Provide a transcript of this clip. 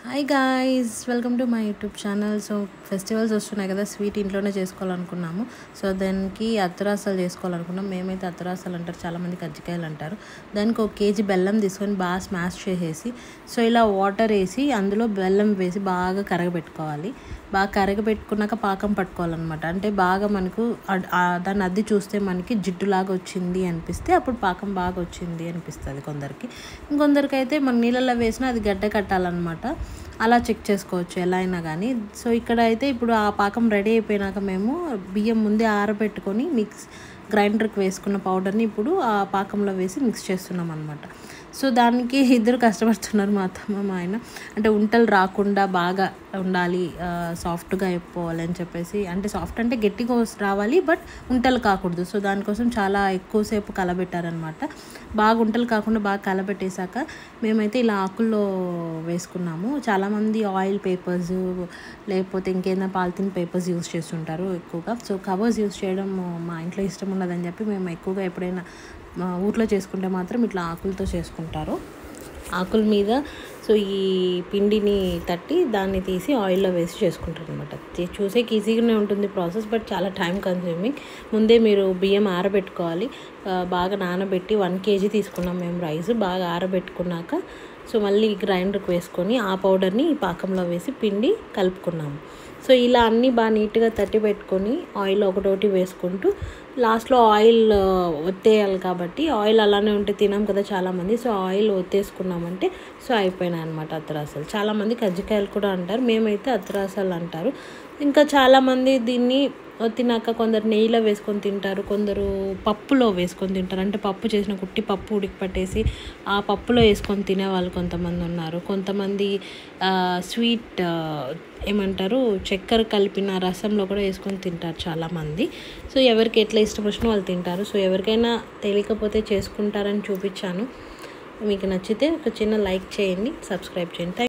Hi guys, welcome to my YouTube channel. So festivals వస్తున్నాయి కదా, sweet ఇంట్లోనే చేసుకోవాలనుకున్నాము. So దానికి అత్తరాసాలు చేసుకోవాలనుకున్నాం. మేమైతే అత్తరాసాలు అంటారు, చాలామంది కజ్జికాయలు అంటారు. దానికి 1 కేజీ బెల్లం తీసుకొని బాగా స్మాష్ చేసేసి, సో ఇలా వాటర్ వేసి అందులో బెల్లం వేసి బాగా కరగబెట్టుకోవాలి. బాగా కరగబెట్టుకున్నాక పాకం పట్టుకోవాలన్నమాట. అంటే బాగా మనకు దాన్ని అద్ది చూస్తే మనకి జిడ్డులాగా వచ్చింది అనిపిస్తే అప్పుడు పాకం బాగా వచ్చింది అనిపిస్తుంది కొందరికి. ఇంకొందరికి అయితే మన నీళ్ళల్లో వేసినా అది గడ్డ కట్టాలన్నమాట. అలా చెక్ చేసుకోవచ్చు ఎలా అయినా కానీ. సో ఇక్కడ అయితే ఇప్పుడు ఆ పాకం రెడీ అయిపోయినాక మేము బియ్యం ముందే ఆరబెట్టుకొని గ్రైండర్కి వేసుకున్న పౌడర్ని ఇప్పుడు ఆ పాకంలో వేసి మిక్స్ చేస్తున్నాం అనమాట. సో దానికి ఇద్దరు కష్టపడుతున్నారు, మా అత్తమ్మ మా ఆయన. అంటే ఉంటలు రాకుండా బాగా ఉండాలి, సాఫ్ట్గా అయిపోవాలి అని చెప్పేసి. అంటే సాఫ్ట్ అంటే గట్టిగా రావాలి, బట్ ఉంటలు కాకూడదు. సో దానికోసం చాలా ఎక్కువసేపు కలబెట్టారనమాట. బాగా ఉంటలు కాకుండా బాగా కలబెట్టేశాక మేమైతే ఇలా ఆకుల్లో వేసుకున్నాము. చాలామంది ఆయిల్ పేపర్స్ లేకపోతే ఇంకేదైనా పాలిథిన్ పేపర్స్ యూస్ చేస్తుంటారు ఎక్కువగా. సో కవర్స్ యూస్ చేయడం మా ఇంట్లో ఇష్టం ఉండదని చెప్పి మేము ఎక్కువగా ఎప్పుడైనా ఊర్లో చేసుకుంటే మాత్రం ఇట్లా ఆకులతో చేసుకుంటారు. ఆకుల మీద సో ఈ పిండిని తట్టి దాన్ని తీసి ఆయిల్లో వేసి చేసుకుంటారు అనమాట. చూసేకి ఈజీగానే ఉంటుంది ప్రాసెస్, బట్ చాలా టైం కన్స్యూమింగ్. ముందే మీరు బియ్యం ఆరబెట్టుకోవాలి. బాగా నానబెట్టి 1 కేజీ తీసుకున్నాం మేము రైస్. బాగా ఆరబెట్టుకున్నాక సో మళ్ళీ గ్రైండర్కి వేసుకొని ఆ పౌడర్ని ఈ పాకంలో వేసి పిండి కలుపుకున్నాము. సో ఇలా అన్నీ బాగా నీట్గా తట్టి పెట్టుకొని ఆయిల్ ఒకటోటి వేసుకుంటూ లాస్ట్లో ఆయిల్ ఒత్తేయాలి కాబట్టి, ఆయిల్ అలానే ఉంటే తినాం కదా చాలామంది. సో ఆయిల్ ఒత్తేసుకున్నామంటే సో అయిపోయినాయి అనమాట అత్తరాసాలు. చాలామంది కజ్జికాయలు కూడా అంటారు, మేమైతే అత్తరాసాలు అంటారు. ఇంకా చాలామంది దీన్ని తిన్నాక కొందరు నెయ్యిలో వేసుకొని తింటారు, కొందరు పప్పులో వేసుకొని తింటారు. అంటే పప్పు చేసిన కుట్టి పప్పు ఉడికి పట్టేసి ఆ పప్పులో వేసుకొని తినేవాళ్ళు కొంతమంది ఉన్నారు. కొంతమంది స్వీట్ ఏమంటారు చక్కెర కలిపిన రసంలో కూడా వేసుకొని తింటారు చాలామంది. సో ఎవరికి ఎట్లా ఇష్టం వచ్చినా వాళ్ళు తింటారు. సో ఎవరికైనా తెలియకపోతే చేసుకుంటారని చూపించాను. మీకు నచ్చితే ఒక చిన్న లైక్ చేయండి, సబ్స్క్రైబ్ చేయండి.